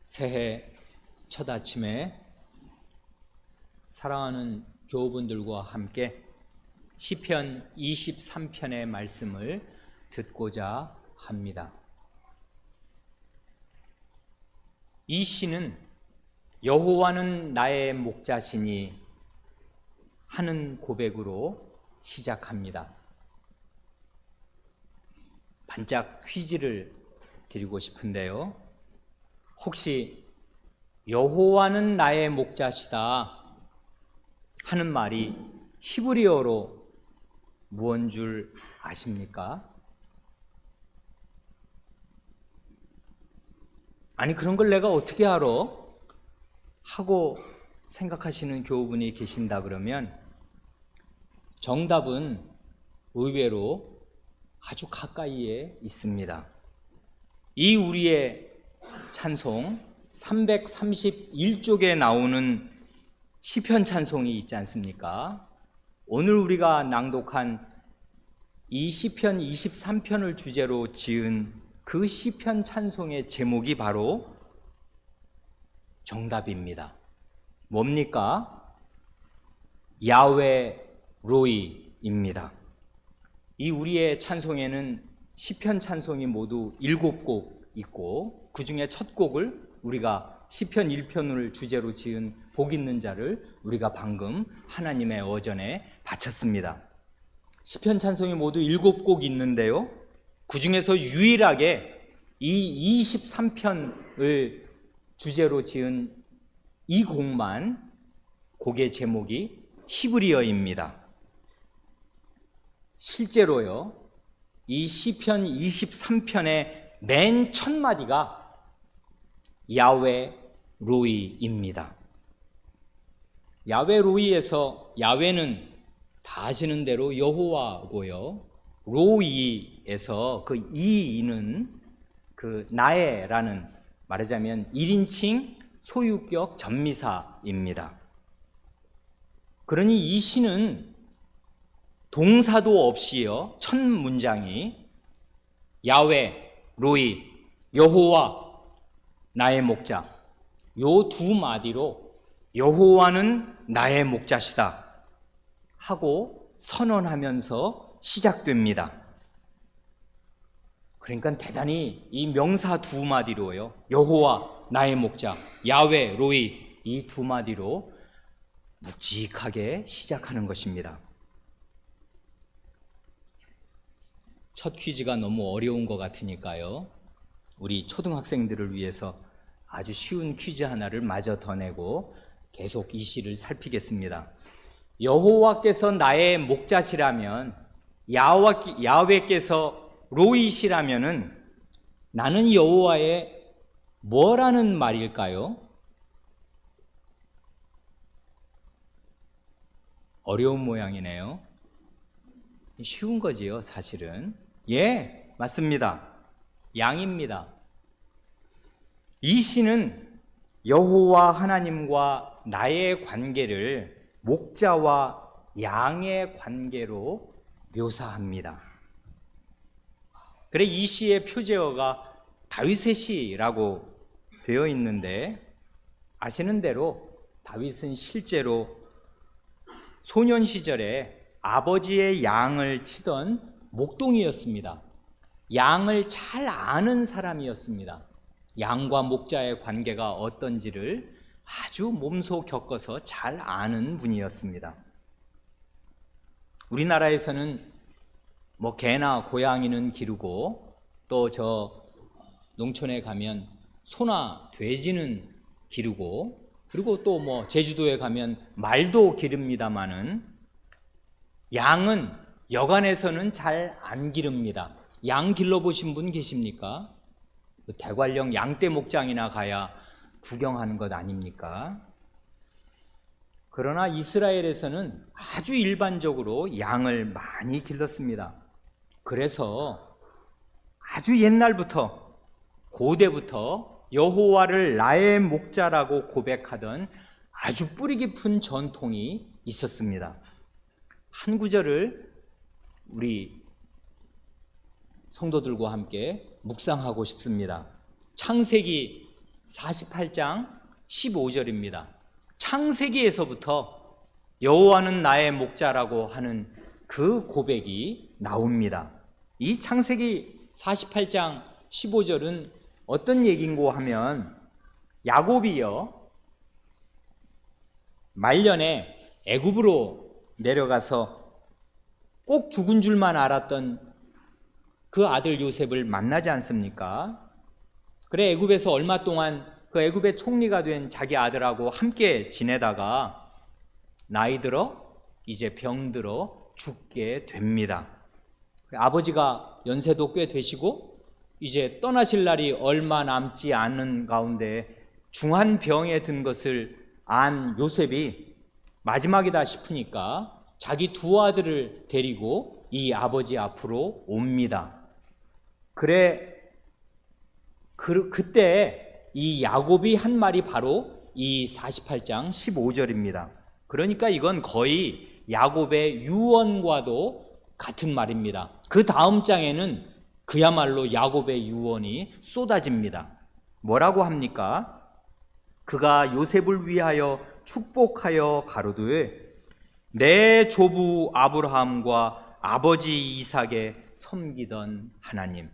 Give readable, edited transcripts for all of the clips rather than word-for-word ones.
새해 첫 아침에 사랑하는 교우분들과 함께 시편 23편의 말씀을 듣고자 합니다. 이 시는 여호와는 나의 목자시니 하는 고백으로 시작합니다. 반짝 퀴즈를 드리고 싶은데요. 혹시 여호와는 나의 목자시다 하는 말이 히브리어로 무언 줄 아십니까? 아니, 그런 걸 내가 어떻게 알아? 하고 생각하시는 교우분이 계신다 그러면 정답은 의외로 아주 가까이에 있습니다. 이 우리의 찬송 331쪽에 나오는 시편 찬송이 있지 않습니까? 오늘 우리가 낭독한 이 시편 23편을 주제로 지은 그 시편 찬송의 제목이 바로 정답입니다. 뭡니까? 야훼 로이입니다. 이 우리의 찬송에는 시편 찬송이 모두 7곡 있고 그 중에 첫 곡을 우리가 시편 1편을 주제로 지은 복 있는 자를 우리가 방금 하나님의 어전에 바쳤습니다. 시편 찬송이 모두 7곡 있는데요. 그 중에서 유일하게 이 23편을 주제로 지은 이 곡만 곡의 제목이 히브리어입니다. 실제로요, 이 시편 23편의 맨 첫 마디가 야훼 로이입니다. 야훼 로이에서 야훼는 다 아시는 대로 여호와고요, 로이에서 그 이는 그 나의라는 말하자면 1인칭 소유격 전미사입니다. 그러니 이 시는 동사도 없이요, 첫 문장이 야훼 로이, 여호와 나의 목자, 요 두 마디로 여호와는 나의 목자시다 하고 선언하면서 시작됩니다. 그러니까 대단히 이 명사 두 마디로요, 여호와 나의 목자, 야훼 로이, 이 두 마디로 묵직하게 시작하는 것입니다. 첫 퀴즈가 너무 어려운 것 같으니까요, 우리 초등학생들을 위해서 아주 쉬운 퀴즈 하나를 마저 더 내고 계속 이 시를 살피겠습니다. 여호와께서 나의 목자시라면, 야훼께서 로이시라면은 나는 여호와의 뭐라는 말일까요? 어려운 모양이네요. 쉬운 거지요, 사실은. 예, 맞습니다. 양입니다. 이 시는 여호와 하나님과 나의 관계를 목자와 양의 관계로 묘사합니다. 그래, 이 시의 표제어가 다윗의 시라고 되어 있는데, 아시는 대로 다윗은 실제로 소년 시절에 아버지의 양을 치던 목동이었습니다. 양을 잘 아는 사람이었습니다. 양과 목자의 관계가 어떤지를 아주 몸소 겪어서 잘 아는 분이었습니다. 우리나라에서는 뭐 개나 고양이는 기르고 또 저 농촌에 가면 소나 돼지는 기르고 그리고 또 뭐 제주도에 가면 말도 기릅니다마는 양은 여간에서는 잘 안 기릅니다. 양 길러보신 분 계십니까? 대관령 양떼 목장이나 가야 구경하는 것 아닙니까? 그러나 이스라엘에서는 아주 일반적으로 양을 많이 길렀습니다. 그래서 아주 옛날부터, 고대부터 여호와를 나의 목자라고 고백하던 아주 뿌리 깊은 전통이 있었습니다. 한 구절을 우리 성도들과 함께 묵상하고 싶습니다. 창세기 48장 15절입니다. 창세기에서부터 여호와는 나의 목자라고 하는 그 고백이 나옵니다. 이 창세기 48장 15절은 어떤 얘기인고 하면 야곱이요 말년에 애굽으로 내려가서 꼭 죽은 줄만 알았던 그 아들 요셉을 만나지 않습니까? 그래 애굽에서 얼마 동안 그 애굽의 총리가 된 자기 아들하고 함께 지내다가 나이 들어 이제 병들어 죽게 됩니다. 아버지가 연세도 꽤 되시고 이제 떠나실 날이 얼마 남지 않은 가운데 중한 병에 든 것을 안 요셉이 마지막이다 싶으니까 자기 두 아들을 데리고 이 아버지 앞으로 옵니다. 그래 그때 이 야곱이 한 말이 바로 이 48장 15절입니다. 그러니까 이건 거의 야곱의 유언과도 같은 말입니다. 그 다음 장에는 그야말로 야곱의 유언이 쏟아집니다. 뭐라고 합니까? 그가 요셉을 위하여 축복하여 가로되 내 조부 아브라함과 아버지 이삭에 섬기던 하나님.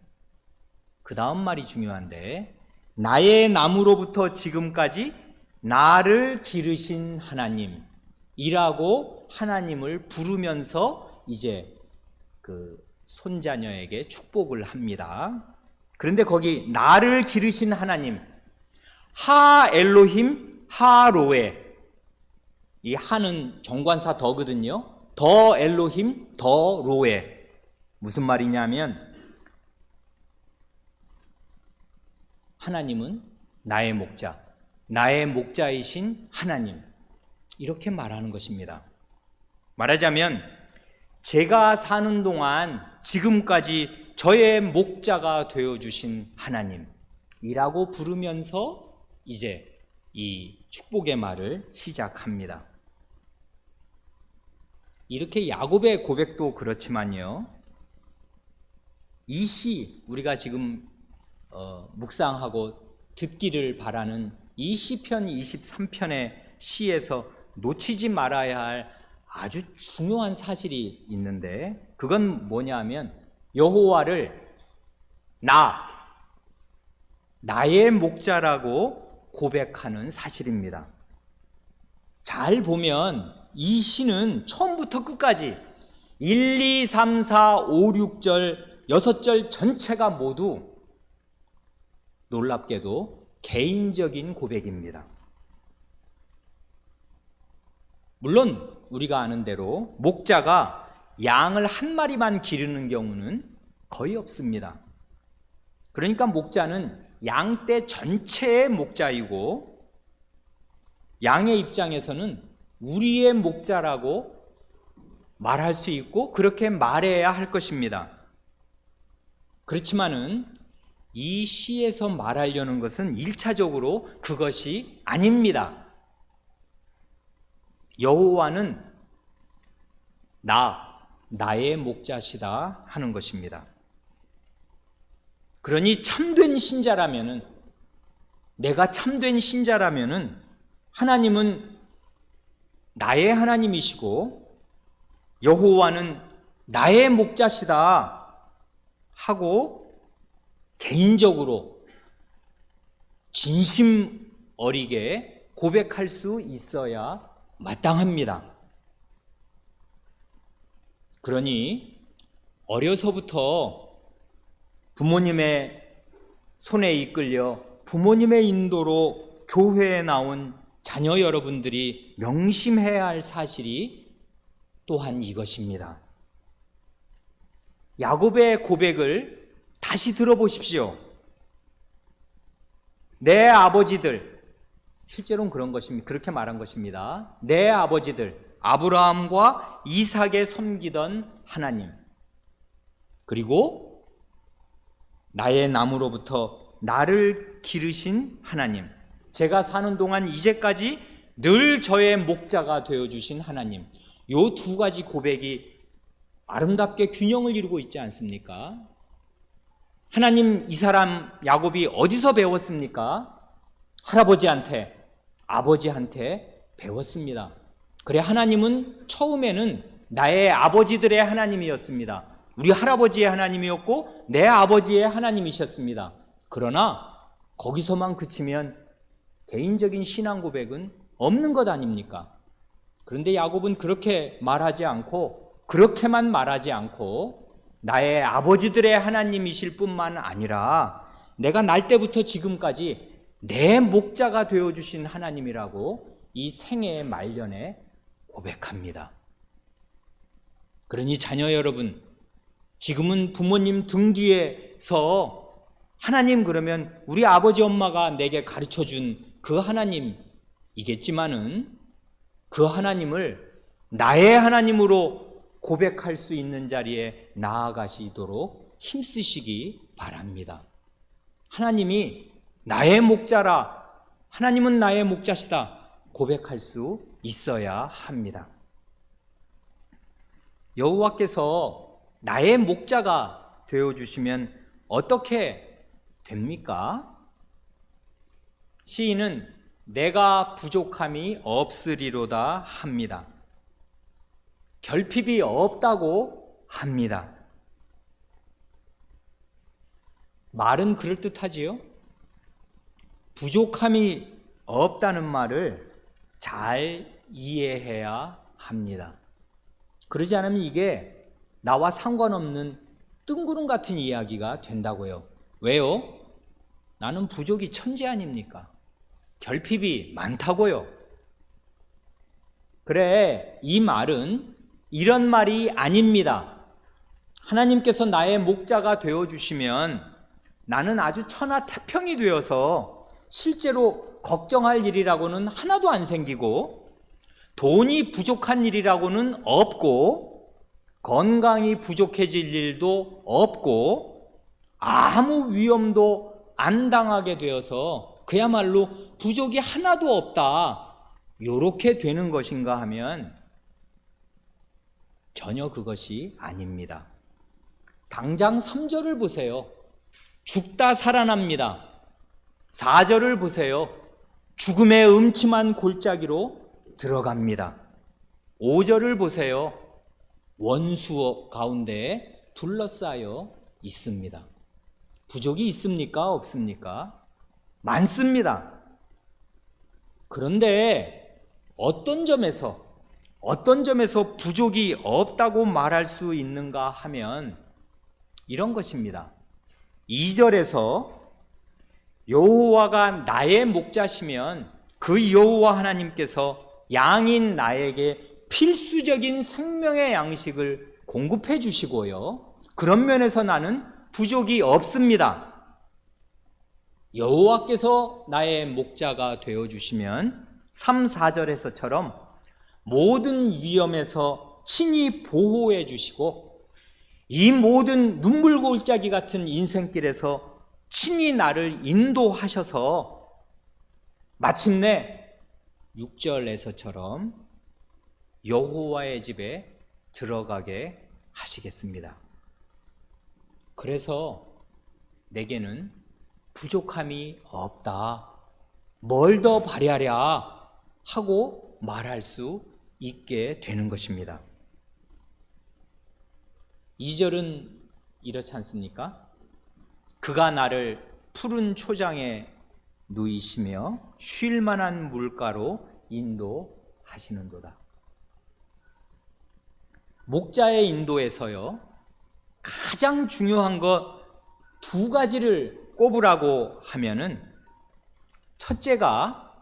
그 다음 말이 중요한데 나의 나무로부터 지금까지 나를 기르신 하나님이라고 하나님을 부르면서 이제 그 손자녀에게 축복을 합니다. 그런데 거기 나를 기르신 하나님, 하 엘로힘 하 로에, 이 하는 정관사 더거든요. 더 엘로힘 더 로에. 무슨 말이냐면 하나님은 나의 목자, 나의 목자이신 하나님, 이렇게 말하는 것입니다. 말하자면 제가 사는 동안 지금까지 저의 목자가 되어주신 하나님이라고 부르면서 이제 이 축복의 말을 시작합니다. 이렇게 야곱의 고백도 그렇지만요, 이 시 우리가 지금 묵상하고 듣기를 바라는 이 시편 23편의 시에서 놓치지 말아야 할 아주 중요한 사실이 있는데 그건 뭐냐면 여호와를 나의 목자라고 고백하는 사실입니다. 잘 보면 이 시는 처음부터 끝까지 1, 2, 3, 4, 5, 6절, 6절 전체가 모두 놀랍게도 개인적인 고백입니다. 물론 우리가 아는 대로 목자가 양을 한 마리만 기르는 경우는 거의 없습니다. 그러니까 목자는 양떼 전체의 목자이고 양의 입장에서는 우리의 목자라고 말할 수 있고 그렇게 말해야 할 것입니다. 그렇지만은 이 시에서 말하려는 것은 1차적으로 그것이 아닙니다. 여호와는 나의 목자시다 하는 것입니다. 그러니 참된 신자라면은, 내가 참된 신자라면은 하나님은 나의 하나님이시고 여호와는 나의 목자시다 하고 개인적으로 진심 어리게 고백할 수 있어야 마땅합니다. 그러니 어려서부터 부모님의 손에 이끌려 부모님의 인도로 교회에 나온 자녀 여러분들이 명심해야 할 사실이 또한 이것입니다. 야곱의 고백을 다시 들어보십시오. 내 아버지들, 실제로는 그런 것입니다. 그렇게 말한 것입니다. 내 아버지들 아브라함과 이삭에 섬기던 하나님, 그리고 나의 나무로부터 나를 기르신 하나님, 제가 사는 동안 이제까지 늘 저의 목자가 되어주신 하나님, 이 두 가지 고백이 아름답게 균형을 이루고 있지 않습니까? 하나님, 이 사람 야곱이 어디서 배웠습니까? 할아버지한테, 아버지한테 배웠습니다. 그래, 하나님은 처음에는 나의 아버지들의 하나님이었습니다. 우리 할아버지의 하나님이었고 내 아버지의 하나님이셨습니다. 그러나 거기서만 그치면 개인적인 신앙 고백은 없는 것 아닙니까? 그런데 야곱은 그렇게 말하지 않고, 그렇게만 말하지 않고 나의 아버지들의 하나님이실 뿐만 아니라 내가 날 때부터 지금까지 내 목자가 되어주신 하나님이라고 이 생애의 말년에 고백합니다. 그러니 자녀 여러분, 지금은 부모님 등 뒤에서 하나님 그러면 우리 아버지 엄마가 내게 가르쳐준 그 하나님이겠지만은 그 하나님을 나의 하나님으로 고백할 수 있는 자리에 나아가시도록 힘쓰시기 바랍니다. 하나님이 나의 목자라, 하나님은 나의 목자시다 고백할 수 있어야 합니다. 여호와께서 나의 목자가 되어주시면 어떻게 됩니까? 시인은 내가 부족함이 없으리로다 합니다. 결핍이 없다고 합니다. 말은 그럴듯하지요? 부족함이 없다는 말을 잘 이해해야 합니다. 그러지 않으면 이게 나와 상관없는 뜬구름 같은 이야기가 된다고요. 왜요? 나는 부족이 천재 아닙니까? 결핍이 많다고요. 그래, 이 말은 이런 말이 아닙니다. 하나님께서 나의 목자가 되어주시면 나는 아주 천하태평이 되어서 실제로 걱정할 일이라고는 하나도 안 생기고, 돈이 부족한 일이라고는 없고, 건강이 부족해질 일도 없고, 아무 위험도 안 당하게 되어서 그야말로 부족이 하나도 없다, 요렇게 되는 것인가 하면 전혀 그것이 아닙니다. 당장 3절을 보세요. 죽다 살아납니다. 4절을 보세요. 죽음의 음침한 골짜기로 들어갑니다. 5절을 보세요. 원수 가운데 둘러싸여 있습니다. 부족이 있습니까? 없습니까? 많습니다. 그런데 어떤 점에서 부족이 없다고 말할 수 있는가 하면 이런 것입니다. 2절에서 여호와가 나의 목자시면 그 여호와 하나님께서 양인 나에게 필수적인 생명의 양식을 공급해 주시고요, 그런 면에서 나는 부족이 없습니다. 여호와께서 나의 목자가 되어주시면 3, 4절에서처럼 모든 위험에서 친히 보호해 주시고 이 모든 눈물 골짜기 같은 인생길에서 친히 나를 인도하셔서 마침내 6절에서처럼 여호와의 집에 들어가게 하시겠습니다. 그래서 내게는 부족함이 없다, 뭘 더 바라랴 하고 말할 수 있게 되는 것입니다. 2절은 이렇지 않습니까? 그가 나를 푸른 초장에 누이시며 쉴 만한 물가로 인도하시는도다. 목자의 인도에서요, 가장 중요한 것 두 가지를 꼽으라고 하면은, 첫째가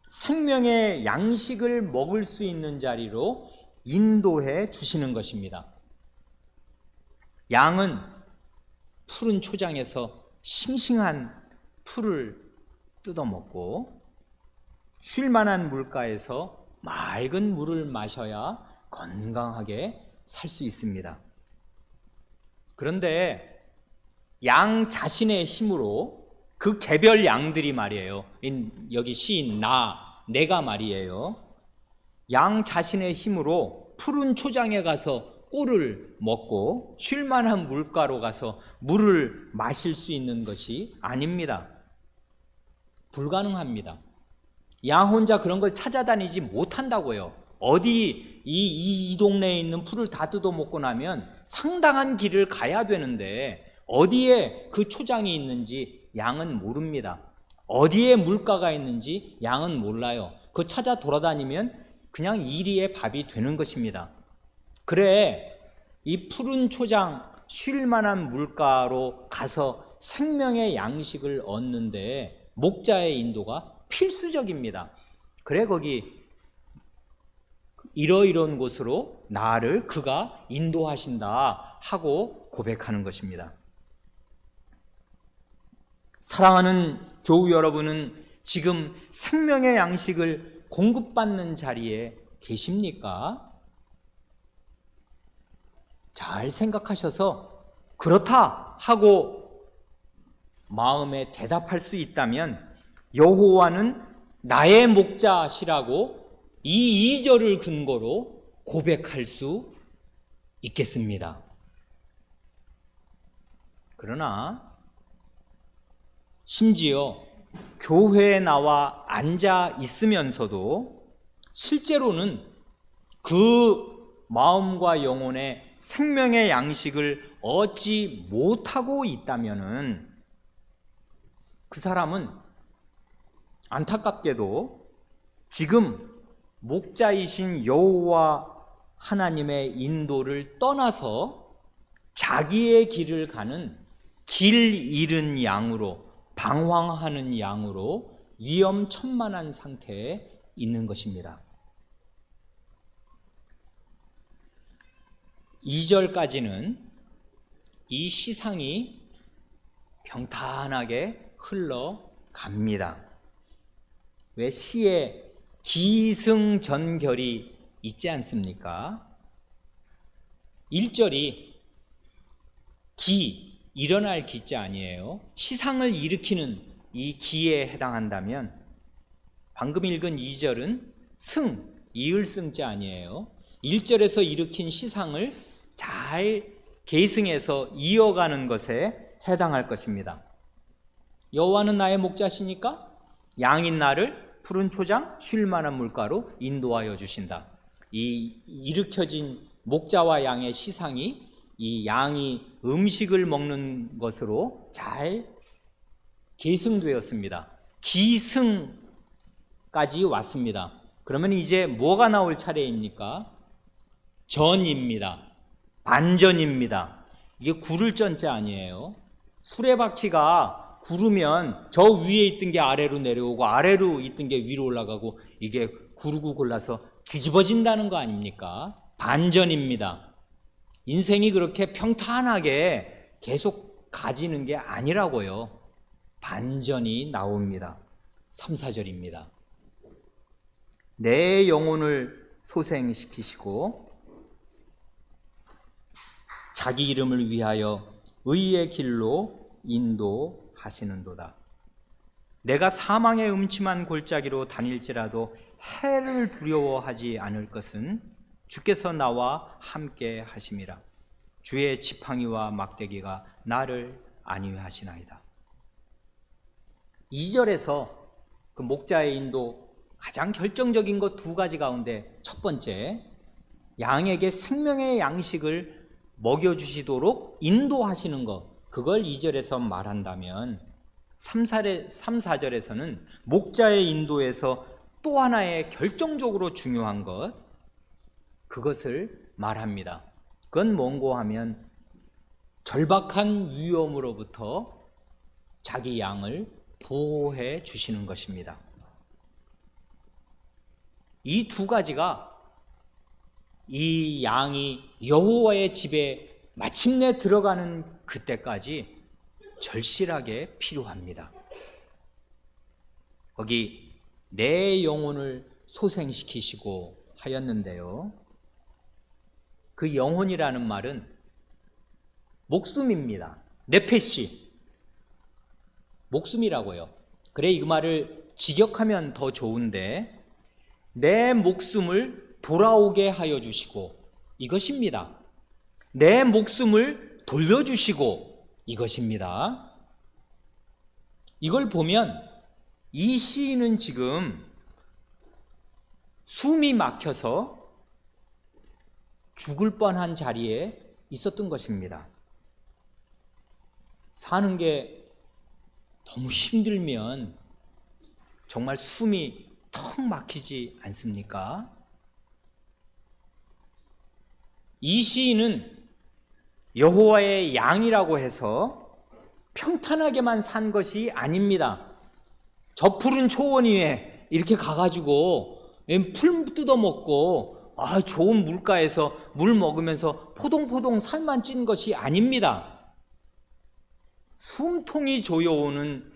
생명의 양식을 먹을 수 있는 자리로 인도해 주시는 것입니다. 양은 푸른 초장에서 싱싱한 풀을 뜯어먹고 쉴 만한 물가에서 맑은 물을 마셔야 건강하게 살 수 있습니다. 그런데 양 자신의 힘으로, 그 개별 양들이 말이에요, 여기 시인 내가 말이에요, 양 자신의 힘으로 푸른 초장에 가서 꿀을 먹고 쉴 만한 물가로 가서 물을 마실 수 있는 것이 아닙니다. 불가능합니다. 양 혼자 그런 걸 찾아다니지 못한다고요. 어디 이 동네에 있는 풀을 다 뜯어먹고 나면 상당한 길을 가야 되는데 어디에 그 초장이 있는지 양은 모릅니다. 어디에 물가가 있는지 양은 몰라요. 그거 찾아 돌아다니면 그냥 이리에 밥이 되는 것입니다. 그래, 이 푸른 초장 쉴 만한 물가로 가서 생명의 양식을 얻는데 목자의 인도가 필수적입니다. 그래, 거기 이러이러한 곳으로 나를 그가 인도하신다 하고 고백하는 것입니다. 사랑하는 교우 여러분은 지금 생명의 양식을 공급받는 자리에 계십니까? 잘 생각하셔서 그렇다 하고 마음에 대답할 수 있다면 여호와는 나의 목자시라고 이 2절을 근거로 고백할 수 있겠습니다. 그러나 심지어 교회에 나와 앉아 있으면서도 실제로는 그 마음과 영혼의 생명의 양식을 얻지 못하고 있다면은 그 사람은 안타깝게도 지금 목자이신 여호와 하나님의 인도를 떠나서 자기의 길을 가는 길 잃은 양으로, 방황하는 양으로 위험천만한 상태에 있는 것입니다. 2절까지는 이 시상이 평탄하게 흘러갑니다. 왜 시에 기승전결이 있지 않습니까? 1절이 일어날 기자 아니에요. 시상을 일으키는 이 기에 해당한다면 방금 읽은 2절은 이을승자 아니에요. 1절에서 일으킨 시상을 잘 계승해서 이어가는 것에 해당할 것입니다. 여호와는 나의 목자시니까 양인 나를 푸른 초장 쉴 만한 물가로 인도하여 주신다. 이 일으켜진 목자와 양의 시상이 이 양이 음식을 먹는 것으로 잘 계승되었습니다. 기승까지 왔습니다. 그러면 이제 뭐가 나올 차례입니까? 전입니다. 반전입니다. 이게 구를 전자 아니에요. 수레바퀴가 구르면 저 위에 있던 게 아래로 내려오고 아래로 있던 게 위로 올라가고 이게 구르고 골라서 뒤집어진다는 거 아닙니까? 반전입니다. 인생이 그렇게 평탄하게 계속 가지는 게 아니라고요. 반전이 나옵니다. 3, 4절입니다. 내 영혼을 소생시키시고 자기 이름을 위하여 의의 길로 인도하시는도다. 내가 사망의 음침한 골짜기로 다닐지라도 해를 두려워하지 않을 것은 주께서 나와 함께 하심이라. 주의 지팡이와 막대기가 나를 안위하시나이다. 2절에서 그 목자의 인도 가장 결정적인 것 2가지 가운데 첫 번째, 양에게 생명의 양식을 먹여주시도록 인도하시는 것, 그걸 2절에서 말한다면 3, 4절에서는 목자의 인도에서 또 하나의 결정적으로 중요한 것, 그것을 말합니다. 그건 뭔고 하면 절박한 위험으로부터 자기 양을 보호해 주시는 것입니다. 이 2가지가 이 양이 여호와의 집에 마침내 들어가는 그때까지 절실하게 필요합니다. 거기 내 영혼을 소생시키시고 하였는데요. 그 영혼이라는 말은 목숨입니다. 네페시, 목숨이라고요. 그래, 이 말을 직역하면 더 좋은데 내 목숨을 돌아오게 하여 주시고 이것입니다. 내 목숨을 돌려주시고 이것입니다. 이걸 보면 이 시인은 지금 숨이 막혀서 죽을 뻔한 자리에 있었던 것입니다. 사는 게 너무 힘들면 정말 숨이 턱 막히지 않습니까? 이 시인은 여호와의 양이라고 해서 평탄하게만 산 것이 아닙니다. 저 푸른 초원 위에 이렇게 가가지고 풀 뜯어먹고 좋은 물가에서 물 먹으면서 포동포동 살만 찐 것이 아닙니다. 숨통이 조여오는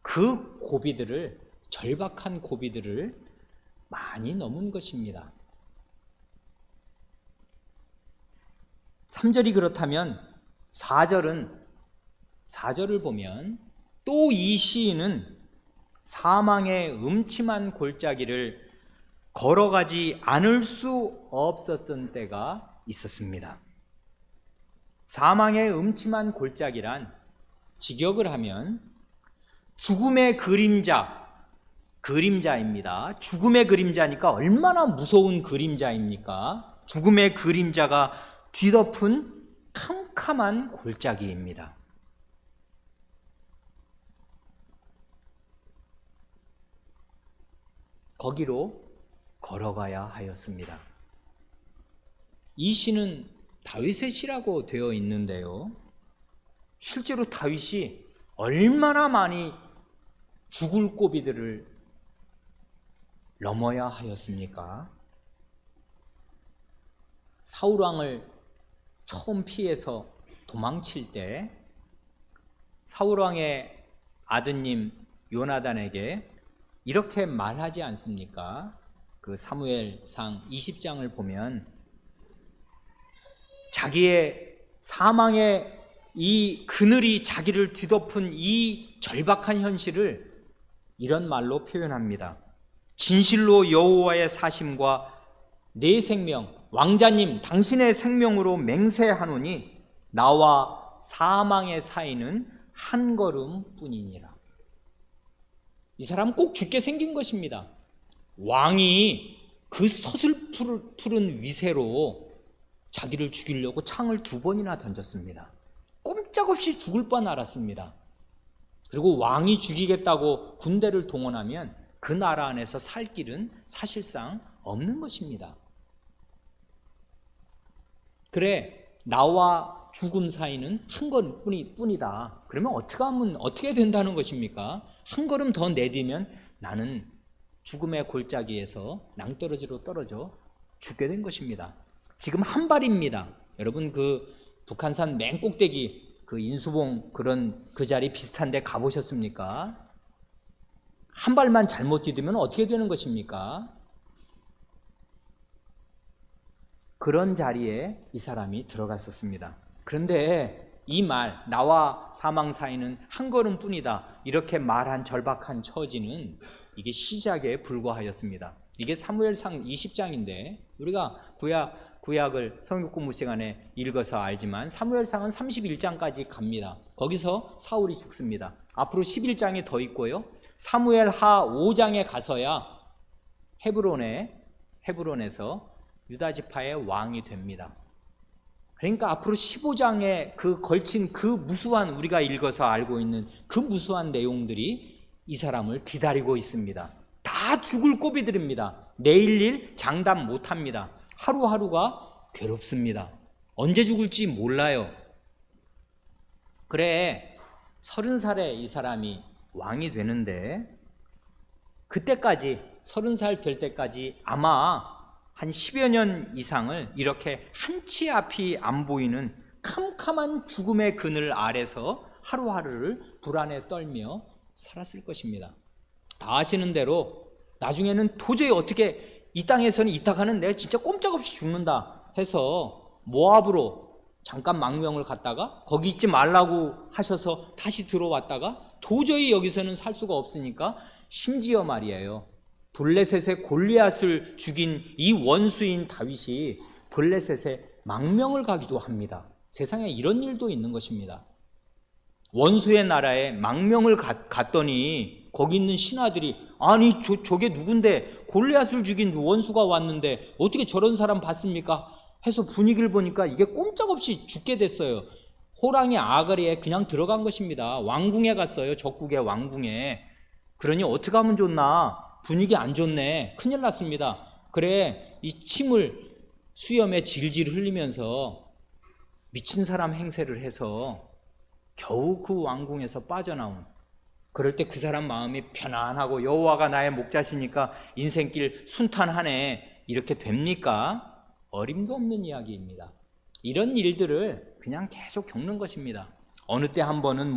그 고비들을, 절박한 고비들을 많이 넘은 것입니다. 3절이 그렇다면 4절을 보면 또 이 시인은 사망의 음침한 골짜기를 걸어가지 않을 수 없었던 때가 있었습니다. 사망의 음침한 골짜기란 직역을 하면 죽음의 그림자입니다. 죽음의 그림자니까 얼마나 무서운 그림자입니까? 죽음의 그림자가 뒤덮은 캄캄한 골짜기입니다. 거기로 걸어가야 하였습니다. 이 시는 다윗의 시라고 되어 있는데요, 실제로 다윗이 얼마나 많이 죽을 고비들을 넘어야 하였습니까? 사울왕을 처음 피해서 도망칠 때 사울왕의 아드님 요나단에게 이렇게 말하지 않습니까? 그 사무엘상 20장을 보면 자기의 사망의 이 그늘이 자기를 뒤덮은 이 절박한 현실을 이런 말로 표현합니다. 진실로 여호와의 사심과 내 생명, 왕자님 당신의 생명으로 맹세하노니 나와 사망의 사이는 한 걸음뿐이니라. 이 사람은 꼭 죽게 생긴 것입니다. 왕이 그 서슬푸른 위세로 자기를 죽이려고 창을 2번이나 던졌습니다. 꼼짝없이 죽을 뻔 알았습니다. 그리고 왕이 죽이겠다고 군대를 동원하면 그 나라 안에서 살 길은 사실상 없는 것입니다. 그래, 나와 죽음 사이는 한 걸음뿐이다. 그러면 어떻게 된다는 것입니까? 한 걸음 더 내디면 나는 죽음의 골짜기에서 낭떠러지로 떨어져 죽게 된 것입니다. 지금 한 발입니다. 여러분, 그 북한산 맨 꼭대기 그 인수봉 그 자리 비슷한데 가보셨습니까? 한 발만 잘못 디디면 어떻게 되는 것입니까? 그런 자리에 이 사람이 들어갔었습니다. 그런데 이 말, 나와 사망 사이는 한 걸음뿐이다, 이렇게 말한 절박한 처지는 이게 시작에 불과하였습니다. 이게 사무엘상 20장인데 우리가 구약을 성경 공부 시간에 읽어서 알지만 사무엘상은 31장까지 갑니다. 거기서 사울이 죽습니다. 앞으로 11장이 더 있고요, 사무엘하 5장에 가서야 헤브론에서 유다 지파의 왕이 됩니다. 그러니까 앞으로 15장에 걸친 그 무수한, 우리가 읽어서 알고 있는 그 무수한 내용들이 이 사람을 기다리고 있습니다. 다 죽을 고비들입니다. 내일 일 장담 못합니다. 하루하루가 괴롭습니다. 언제 죽을지 몰라요. 그래, 30살에 이 사람이 왕이 되는데 그때까지 30살 될 때까지 아마 한 10여 년 이상을 이렇게 한치 앞이 안 보이는 캄캄한 죽음의 그늘 아래서 하루하루를 불안에 떨며 살았을 것입니다. 다 아시는 대로 나중에는 도저히 어떻게 이 땅에서는 있다가는 내가 진짜 꼼짝없이 죽는다 해서 모압으로 잠깐 망명을 갔다가 거기 있지 말라고 하셔서 다시 들어왔다가 도저히 여기서는 살 수가 없으니까 심지어 말이에요, 블레셋의 골리앗을 죽인 이 원수인 다윗이 블레셋에 망명을 가기도 합니다. 세상에 이런 일도 있는 것입니다. 원수의 나라에 망명을 갔더니 거기 있는 신하들이 아니 저게 누군데 골리앗을 죽인 원수가 왔는데 어떻게 저런 사람 봤습니까? 해서 분위기를 보니까 이게 꼼짝없이 죽게 됐어요. 호랑이 아가리에 그냥 들어간 것입니다. 왕궁에 갔어요. 적국의 왕궁에. 그러니 어떻게 하면 좋나? 분위기 안 좋네. 큰일 났습니다. 그래, 이 침을 수염에 질질 흘리면서 미친 사람 행세를 해서 겨우 그 왕궁에서 빠져나온, 그럴 때 그 사람 마음이 편안하고 여호와가 나의 목자시니까 인생길 순탄하네, 이렇게 됩니까? 어림도 없는 이야기입니다. 이런 일들을 그냥 계속 겪는 것입니다. 어느 때 한 번은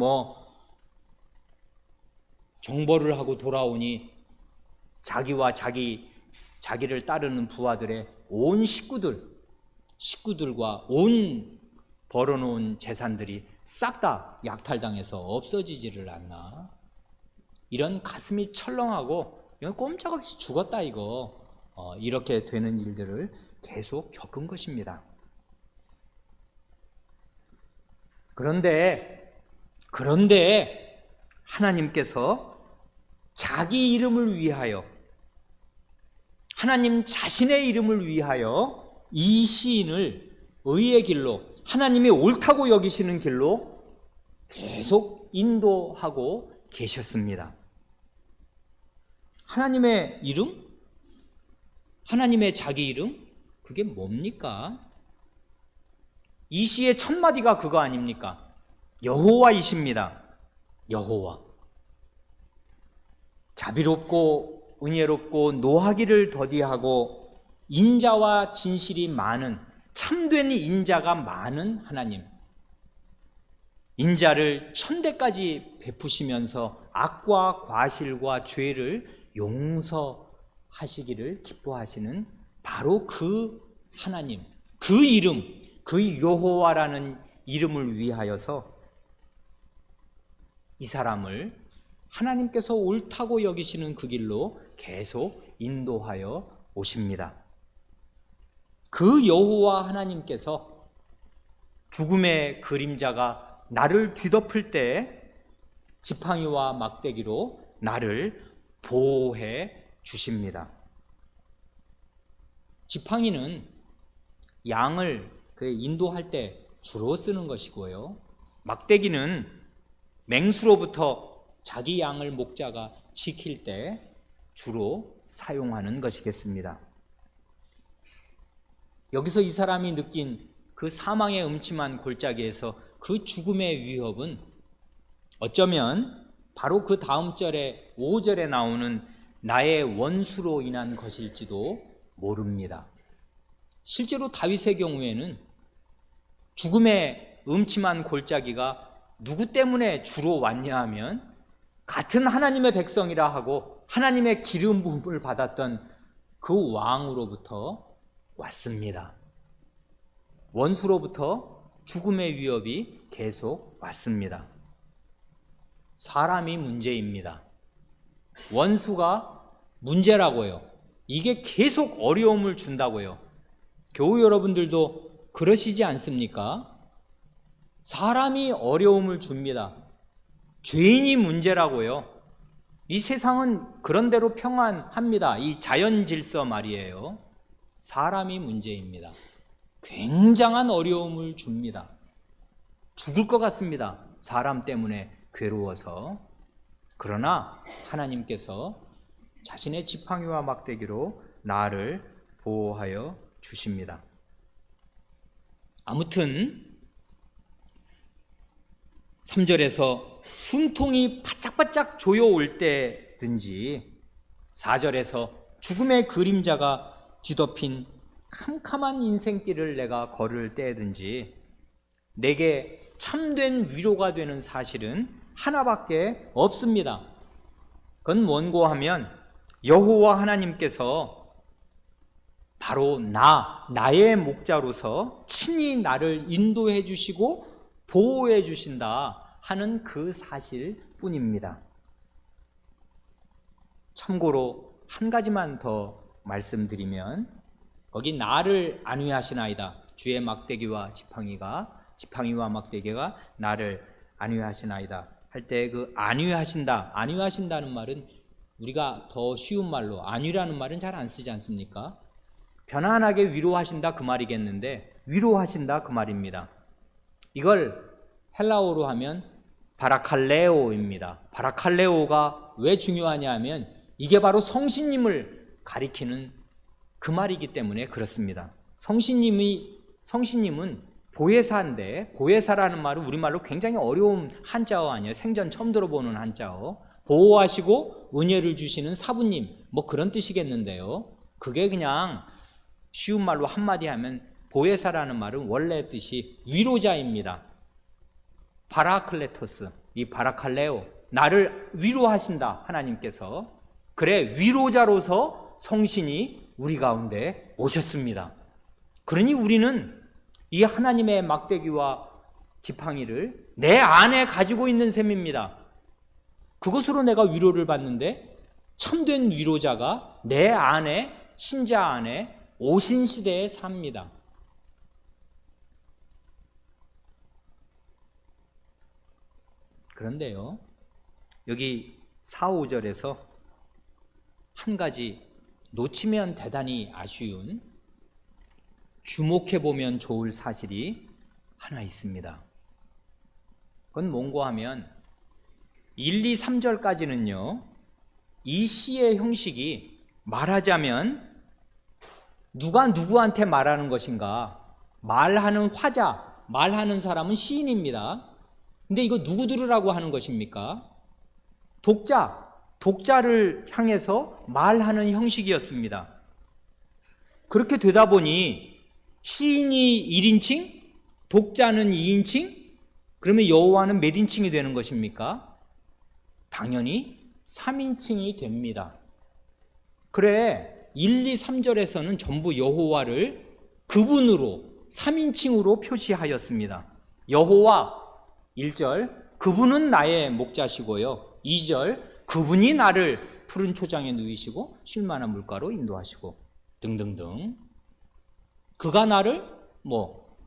정벌을 하고 돌아오니 자기와 자기를 따르는 부하들의 온 식구들과 온 벌어놓은 재산들이 싹 다 약탈당해서 없어지지를 않나. 이런 가슴이 철렁하고 이건 꼼짝없이 죽었다 이렇게 되는 일들을 계속 겪은 것입니다. 그런데 하나님께서 자기 이름을 위하여, 하나님 자신의 이름을 위하여 이 시인을 의의 길로, 하나님이 옳다고 여기시는 길로 계속 인도하고 계셨습니다. 하나님의 이름? 하나님의 자기 이름? 그게 뭡니까? 이 시의 첫 마디가 그거 아닙니까? 여호와이십니다. 여호와. 자비롭고 은혜롭고 노하기를 더디하고 인자와 진실이 많은, 참된 인자가 많은 하나님. 인자를 천대까지 베푸시면서 악과 과실과 죄를 용서하시기를 기뻐하시는 바로 그 하나님, 그 이름, 그 여호와라는 이름을 위하여서 이 사람을 하나님께서 옳다고 여기시는 그 길로 계속 인도하여 오십니다. 그 여호와 하나님께서 죽음의 그림자가 나를 뒤덮을 때 지팡이와 막대기로 나를 보호해 주십니다. 지팡이는 양을 인도할 때 주로 쓰는 것이고요, 막대기는 맹수로부터 자기 양을 목자가 지킬 때 주로 사용하는 것이겠습니다. 여기서 이 사람이 느낀 그 사망의 음침한 골짜기에서 그 죽음의 위협은 어쩌면 바로 그 다음 절에 5절에 나오는 나의 원수로 인한 것일지도 모릅니다. 실제로 다윗의 경우에는 죽음의 음침한 골짜기가 누구 때문에 주로 왔냐 하면 같은 하나님의 백성이라 하고 하나님의 기름 부음을 받았던 그 왕으로부터 왔습니다. 원수로부터 죽음의 위협이 계속 왔습니다. 사람이 문제입니다. 원수가 문제라고요. 이게 계속 어려움을 준다고요. 교우 여러분들도 그러시지 않습니까? 사람이 어려움을 줍니다. 죄인이 문제라고요. 이 세상은 그런대로 평안합니다. 이 자연 질서 말이에요. 사람이 문제입니다. 굉장한 어려움을 줍니다. 죽을 것 같습니다. 사람 때문에 괴로워서. 그러나 하나님께서 자신의 지팡이와 막대기로 나를 보호하여 주십니다. 아무튼 3절에서 숨통이 바짝바짝 조여올 때든지 4절에서 죽음의 그림자가 뒤덮인 캄캄한 인생길을 내가 걸을 때든지 내게 참된 위로가 되는 사실은 하나밖에 없습니다. 그건 뭔고 하면 여호와 하나님께서 바로 나의 목자로서 친히 나를 인도해 주시고 보호해 주신다 하는 그 사실뿐입니다. 참고로 한 가지만 더 말씀드리면 거기 나를 안위하시나이다. 주의 막대기와 지팡이와 막대기가 나를 안위하시나이다 할 때 그 안위하신다는 말은 우리가 더 쉬운 말로 안위라는 말은 잘 안 쓰지 않습니까? 편안하게 위로하신다 그 말이겠는데 위로하신다 그 말입니다. 이걸 헬라어로 하면 바라칼레오입니다. 바라칼레오가 왜 중요하냐 하면 이게 바로 성신님을 가리키는 그 말이기 때문에 그렇습니다. 성신님은 보혜사인데 보혜사라는 말은 우리말로 굉장히 어려운 한자어 아니에요. 생전 처음 들어보는 한자어. 보호하시고 은혜를 주시는 사부님 뭐 그런 뜻이겠는데요. 그게 그냥 쉬운 말로 한마디 하면 보혜사라는 말은 원래 뜻이 위로자입니다. 바라클레토스, 이 바라칼레오, 나를 위로하신다 하나님께서. 그래 위로자로서 성신이 우리 가운데 오셨습니다. 그러니 우리는 이 하나님의 막대기와 지팡이를 내 안에 가지고 있는 셈입니다. 그것으로 내가 위로를 받는데 참된 위로자가 내 안에, 신자 안에 오신 시대에 삽니다. 그런데요, 여기 4, 5절에서 한 가지 놓치면 대단히 아쉬운, 주목해보면 좋을 사실이 하나 있습니다. 그건 뭔고 하면 1, 2, 3절까지는요 이 시의 형식이 말하자면 누가 누구한테 말하는 것인가, 말하는 화자, 말하는 사람은 시인입니다. 근데 이거 누구 들으라고 하는 것입니까? 독자를 향해서 말하는 형식이었습니다. 그렇게 되다 보니 시인이 1인칭, 독자는 2인칭, 그러면 여호와는 몇 인칭이 되는 것입니까? 당연히 3인칭이 됩니다. 그래 1, 2, 3절에서는 전부 여호와를 그분으로 3인칭으로 표시하였습니다. 여호와 1절 그분은 나의 목자시고요, 2절 그분이 나를 푸른 초장에 누이시고 쉴만한 물가로 인도하시고 등등등. 그가 나를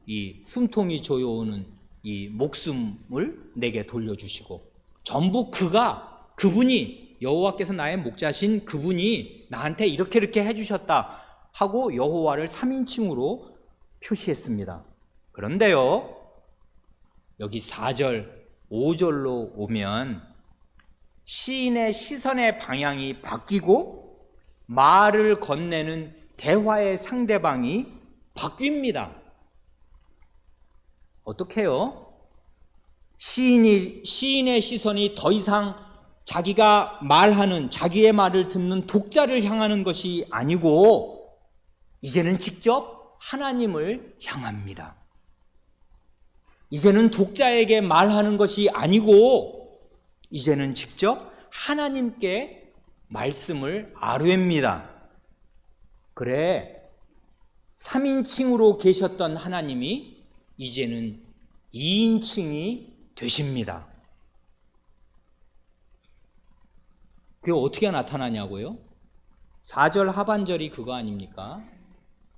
이 숨통이 조여오는 이 목숨을 내게 돌려주시고, 전부 그분이 여호와께서 나의 목자신 그분이 나한테 이렇게 해주셨다 하고 여호와를 3인칭으로 표시했습니다. 그런데요, 여기 4절, 5절로 오면 시인의 시선의 방향이 바뀌고 말을 건네는 대화의 상대방이 바뀝니다. 어떻게요? 시인의 시선이 더 이상 자기가 말하는, 자기의 말을 듣는 독자를 향하는 것이 아니고 이제는 직접 하나님을 향합니다. 이제는 독자에게 말하는 것이 아니고 이제는 직접 하나님께 말씀을 아뢰입니다. 그래 3인칭으로 계셨던 하나님이 이제는 2인칭이 되십니다. 그게 어떻게 나타나냐고요? 4절 하반절이 그거 아닙니까?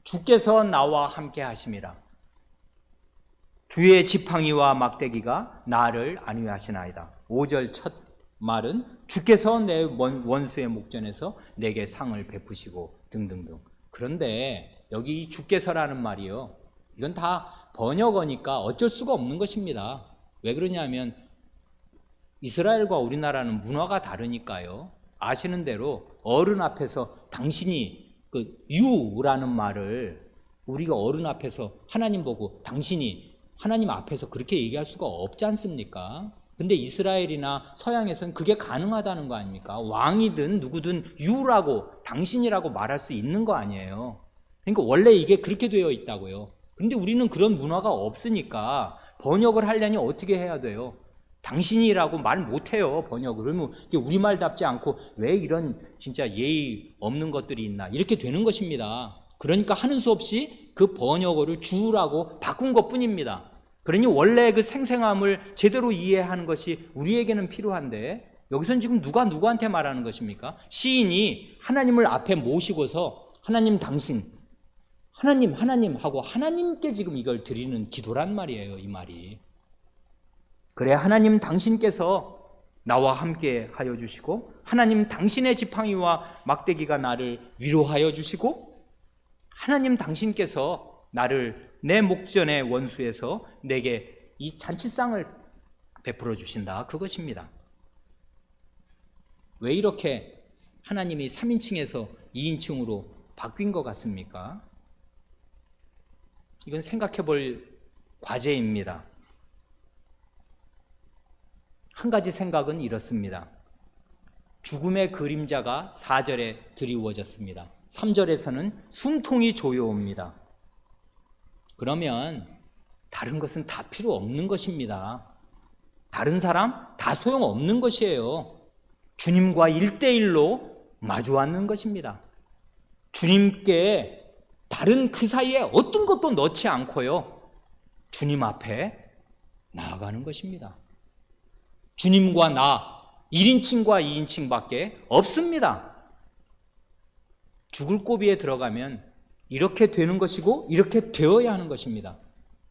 주께서 나와 함께 하심이라. 주의 지팡이와 막대기가 나를 안위하시나이다. 5절 첫 말은 주께서 내 원수의 목전에서 내게 상을 베푸시고 등등등. 그런데 여기 이 주께서라는 말이요, 이건 다 번역어니까 어쩔 수가 없는 것입니다. 왜 그러냐면 이스라엘과 우리나라는 문화가 다르니까요. 아시는 대로 어른 앞에서 당신이, 그 유라는 말을 우리가 어른 앞에서 하나님 보고 당신이 하나님 앞에서 그렇게 얘기할 수가 없지 않습니까? 근데 이스라엘이나 서양에서는 그게 가능하다는 거 아닙니까? 왕이든 누구든 유라고, 당신이라고 말할 수 있는 거 아니에요. 그러니까 원래 이게 그렇게 되어 있다고요. 근데 우리는 그런 문화가 없으니까 번역을 하려니 어떻게 해야 돼요? 당신이라고 말 못해요, 번역을. 그러면 이게 우리말답지 않고 왜 이런 진짜 예의 없는 것들이 있나, 이렇게 되는 것입니다. 그러니까 하는 수 없이 그 번역어를 주라고 바꾼 것뿐입니다. 그러니 원래 그 생생함을 제대로 이해하는 것이 우리에게는 필요한데 여기서는 지금 누가 누구한테 말하는 것입니까? 시인이 하나님을 앞에 모시고서 하나님 당신, 하나님 하고 하나님께 지금 이걸 드리는 기도란 말이에요, 이 말이. 그래 하나님 당신께서 나와 함께 하여 주시고, 하나님 당신의 지팡이와 막대기가 나를 위로하여 주시고, 하나님 당신께서 나를 내 목전의 원수에서 내게 이 잔치상을 베풀어 주신다, 그것입니다. 왜 이렇게 하나님이 3인칭에서 2인칭으로 바뀐 것 같습니까? 이건 생각해 볼 과제입니다. 한 가지 생각은 이렇습니다. 죽음의 그림자가 4절에 드리워졌습니다. 3절에서는 숨통이 조여옵니다. 그러면 다른 것은 다 필요 없는 것입니다. 다른 사람 다 소용없는 것이에요. 주님과 1대1로 마주 앉는 것입니다. 주님께 다른 그 사이에 어떤 것도 넣지 않고요, 주님 앞에 나아가는 것입니다. 주님과 나 1인칭과 2인칭밖에 없습니다. 죽을 고비에 들어가면 이렇게 되는 것이고 이렇게 되어야 하는 것입니다.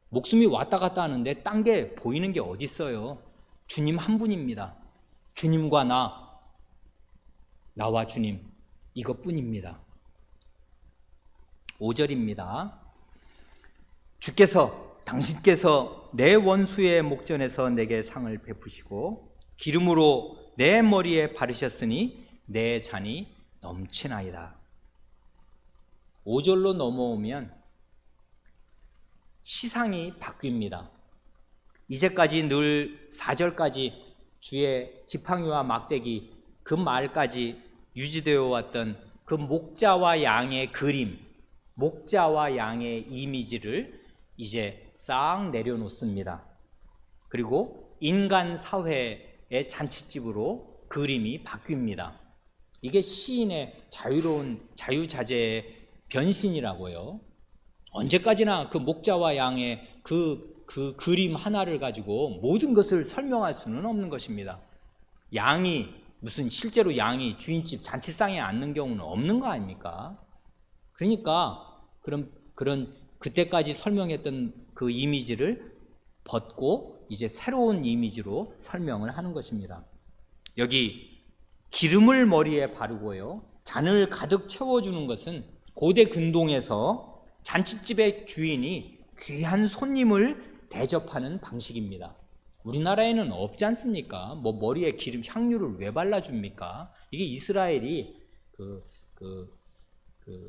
목숨이 왔다 갔다 하는데 딴 게 보이는 게 어디 있어요? 주님 한 분입니다. 주님과 나와 주님, 이것뿐입니다. 5절입니다. 당신께서 내 원수의 목전에서 내게 상을 베푸시고 기름으로 내 머리에 바르셨으니 내 잔이 넘치나이다. 5절로 넘어오면 시상이 바뀝니다. 이제까지 늘 4절까지 주의 지팡이와 막대기, 그 말까지 유지되어 왔던 그 목자와 양의 그림, 목자와 양의 이미지를 이제 싹 내려놓습니다. 그리고 인간 사회의 잔치집으로 그림이 바뀝니다. 이게 시인의 자유로운 자유자재의 변신이라고요. 언제까지나 그 목자와 양의 그 그림 하나를 가지고 모든 것을 설명할 수는 없는 것입니다. 양이 무슨 실제로 양이 주인집 잔치상에 앉는 경우는 없는 거 아닙니까? 그러니까 그런 그때까지 설명했던 그 이미지를 벗고 이제 새로운 이미지로 설명을 하는 것입니다. 여기 기름을 머리에 바르고요, 잔을 가득 채워주는 것은 고대 근동에서 잔치집의 주인이 귀한 손님을 대접하는 방식입니다. 우리나라에는 없지 않습니까? 머리에 기름, 향유를 왜 발라줍니까? 이게 이스라엘이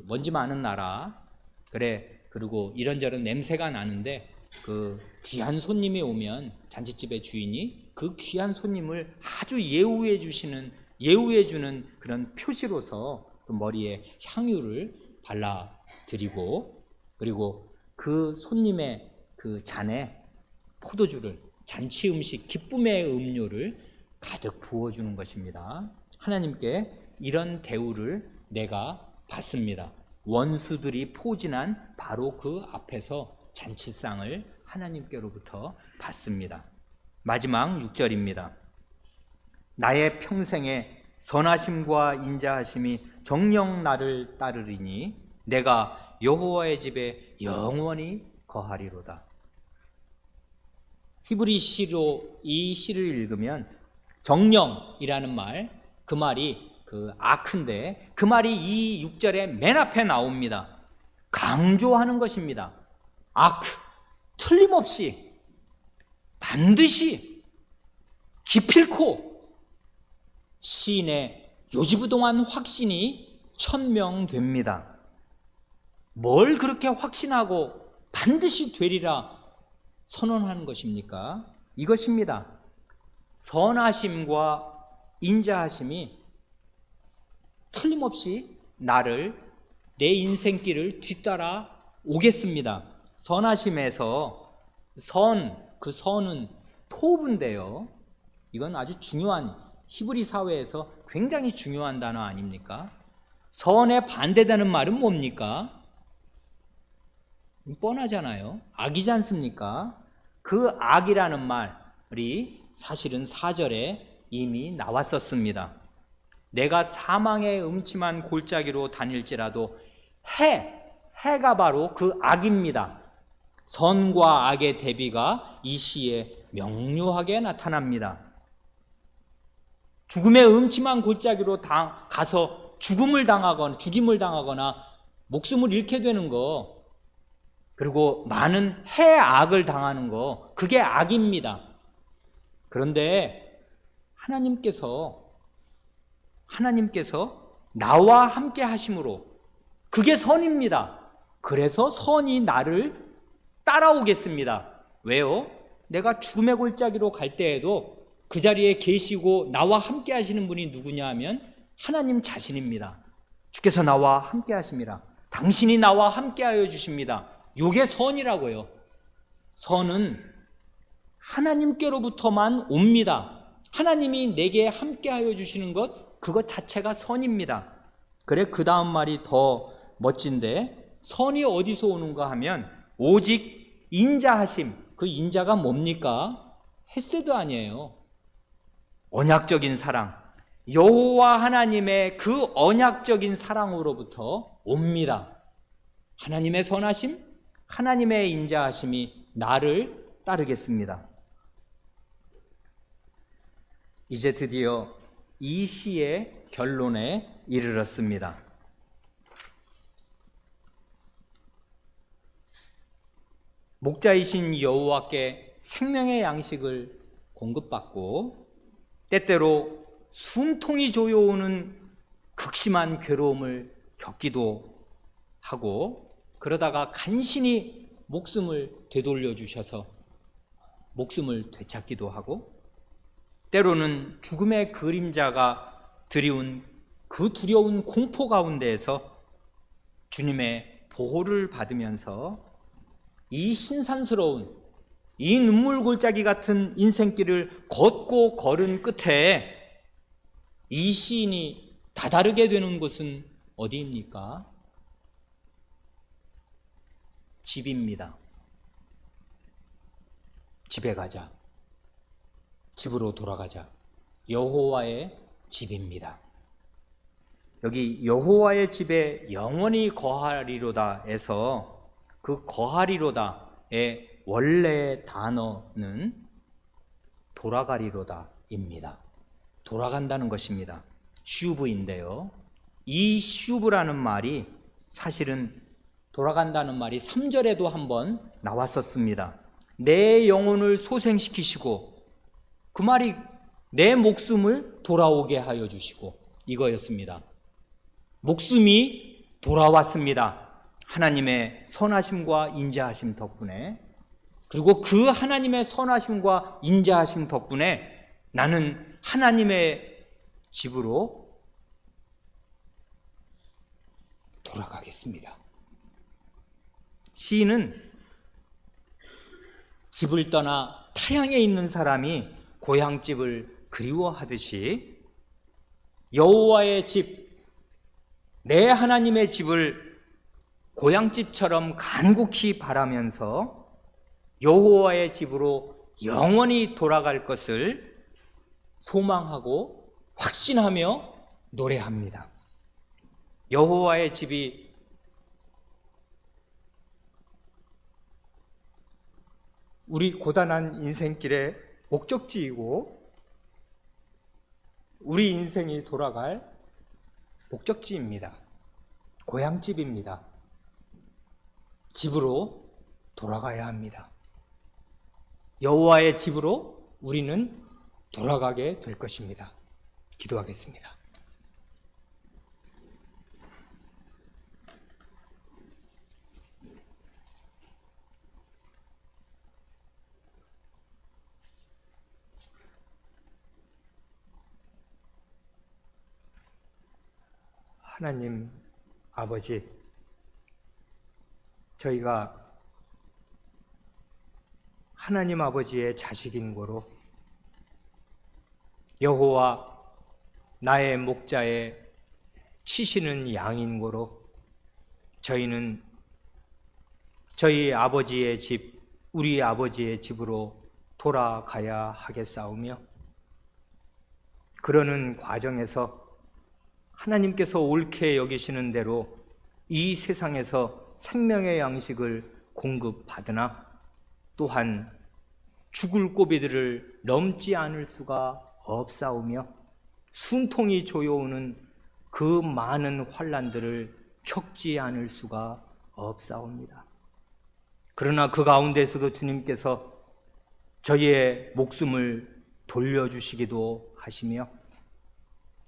먼지 많은 나라, 그리고 이런저런 냄새가 나는데 그 귀한 손님이 오면 잔치집의 주인이 그 귀한 손님을 아주 예우해 주는 그런 표시로서 그 머리에 향유를 발라드리고, 그리고 그 손님의 그 잔에 포도주를, 잔치 음식, 기쁨의 음료를 가득 부어주는 것입니다. 하나님께 이런 대우를 내가 받습니다. 원수들이 포진한 바로 그 앞에서 잔치상을 하나님께로부터 받습니다. 마지막 6절입니다. 나의 평생에 선하심과 인자하심이 정녕 나를 따르리니 내가 여호와의 집에 영원히 거하리로다. 히브리 시로 이 시를 읽으면 정령이라는 말, 그 말이 아크인데 그 말이 이 6절에 맨 앞에 나옵니다. 강조하는 것입니다. 아크, 틀림없이, 반드시, 기필코 시인의 요지부동한 확신이 천명됩니다. 뭘 그렇게 확신하고 반드시 되리라 선언하는 것입니까? 이것입니다. 선하심과 인자하심이 틀림없이 내 인생길을 뒤따라 오겠습니다. 선하심에서 그 선은 토브인데요. 이건 아주 중요한, 히브리 사회에서 굉장히 중요한 단어 아닙니까? 선에 반대되는 말은 뭡니까? 뻔하잖아요. 악이지 않습니까? 그 악이라는 말이 사실은 4절에 이미 나왔었습니다. 내가 사망의 음침한 골짜기로 다닐지라도 해가 바로 그 악입니다. 선과 악의 대비가 이 시에 명료하게 나타납니다. 죽음의 음침한 골짜기로 가서 죽임을 당하거나 목숨을 잃게 되는 거, 그리고 많은 해악을 당하는 거, 그게 악입니다. 그런데 하나님께서 나와 함께 하심으로 그게 선입니다. 그래서 선이 나를 따라오겠습니다. 왜요? 내가 죽음의 골짜기로 갈 때에도 그 자리에 계시고 나와 함께 하시는 분이 누구냐 하면 하나님 자신입니다. 주께서 나와 함께 하십니다. 당신이 나와 함께 하여 주십니다. 요게 선이라고요. 선은 하나님께로부터만 옵니다. 하나님이 내게 함께 하여 주시는 것, 그것 자체가 선입니다. 그래, 그 다음 말이 더 멋진데, 선이 어디서 오는가 하면 오직 인자하심. 그 인자가 뭡니까? 헤세드 아니에요. 언약적인 사랑, 여호와 하나님의 그 언약적인 사랑으로부터 옵니다. 하나님의 선하심, 하나님의 인자하심이 나를 따르겠습니다. 이제 드디어 이 시의 결론에 이르렀습니다. 목자이신 여호와께 생명의 양식을 공급받고 때때로 숨통이 조여오는 극심한 괴로움을 겪기도 하고, 그러다가 간신히 목숨을 되돌려 주셔서 목숨을 되찾기도 하고, 때로는 죽음의 그림자가 드리운 그 두려운 공포 가운데에서 주님의 보호를 받으면서 이 신산스러운, 이 눈물 골짜기 같은 인생길을 걷고 걸은 끝에 이 시인이 다다르게 되는 곳은 어디입니까? 집입니다. 집에 가자. 집으로 돌아가자. 여호와의 집입니다. 여기 여호와의 집에 영원히 거하리로다에서 그 거하리로다의 원래 단어는 돌아가리로다입니다. 돌아간다는 것입니다. 슈브인데요. 이 슈브라는 말이 사실은 돌아간다는 말이 3절에도 한번 나왔었습니다. 내 영혼을 소생시키시고, 그 말이 내 목숨을 돌아오게 하여 주시고, 이거였습니다. 목숨이 돌아왔습니다. 하나님의 선하심과 인자하심 덕분에. 그리고 그 하나님의 선하심과 인자하심 덕분에 나는 하나님의 집으로 돌아가겠습니다. 시인은 집을 떠나 타향에 있는 사람이 고향집을 그리워하듯이 여호와의 집, 내 하나님의 집을 고향집처럼 간곡히 바라면서 여호와의 집으로 영원히 돌아갈 것을 소망하고 확신하며 노래합니다. 여호와의 집이 우리 고단한 인생길의 목적지이고 우리 인생이 돌아갈 목적지입니다. 고향집입니다. 집으로 돌아가야 합니다. 여호와의 집으로 우리는 돌아가게 될 것입니다. 기도하겠습니다. 하나님 아버지, 저희가 하나님 아버지의 자식인 거로 여호와 나의 목자에 치시는 양인 거로 저희는 저희 아버지의 집, 우리 아버지의 집으로 돌아가야 하겠사오며, 그러는 과정에서 하나님께서 옳게 여기시는 대로 이 세상에서 생명의 양식을 공급받으나 또한 죽을 고비들을 넘지 않을 수가 없사오며, 순통이 조여오는 그 많은 환난들을 겪지 않을 수가 없사옵니다. 그러나 그 가운데서도 주님께서 저희의 목숨을 돌려주시기도 하시며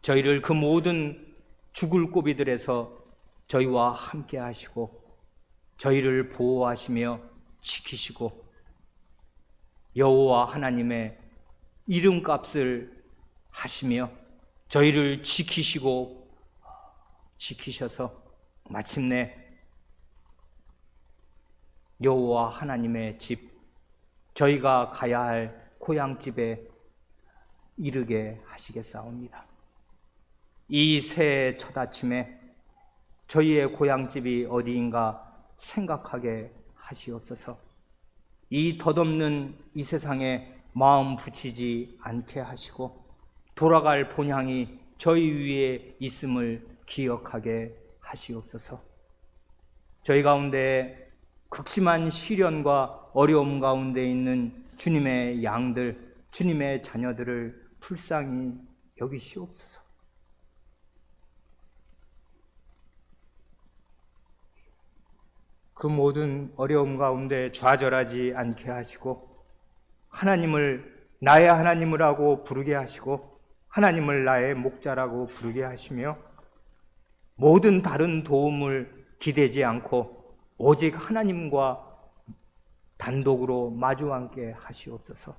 저희를 그 모든 죽을 고비들에서 저희와 함께 하시고 저희를 보호하시며 지키시고 여호와 하나님의 이름값을 하시며 저희를 지키셔서 마침내 여호와 하나님의 집, 저희가 가야 할 고향집에 이르게 하시겠사옵니다. 이 새해 첫 아침에 저희의 고향집이 어디인가 생각하게 하시옵소서. 이 덧없는 이 세상에 마음 붙이지 않게 하시고 돌아갈 본향이 저희 위에 있음을 기억하게 하시옵소서. 저희 가운데 극심한 시련과 어려움 가운데 있는 주님의 양들, 주님의 자녀들을 불쌍히 여기시옵소서. 그 모든 어려움 가운데 좌절하지 않게 하시고 하나님을 나의 하나님이라고 부르게 하시고 하나님을 나의 목자라고 부르게 하시며 모든 다른 도움을 기대지 않고 오직 하나님과 단독으로 마주 앉게 하시옵소서.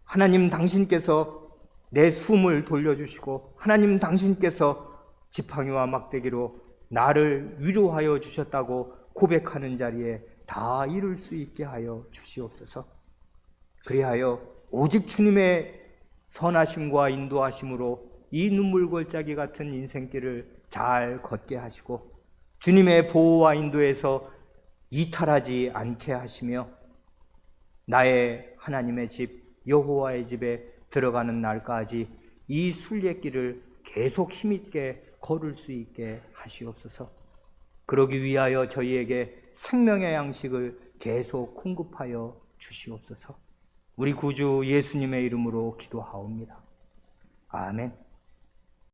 하나님 당신께서 내 숨을 돌려주시고 하나님 당신께서 지팡이와 막대기로 나를 위로하여 주셨다고 고백하는 자리에 다 이룰 수 있게 하여 주시옵소서. 그리하여 오직 주님의 선하심과 인도하심으로 이 눈물골짜기 같은 인생길을 잘 걷게 하시고 주님의 보호와 인도에서 이탈하지 않게 하시며 나의 하나님의 집 여호와의 집에 들어가는 날까지 이 순례길을 계속 힘있게 걸을 수 있게 하시옵소서. 그러기 위하여 저희에게 생명의 양식을 계속 공급하여 주시옵소서. 우리 구주 예수님의 이름으로 기도하옵니다. 아멘.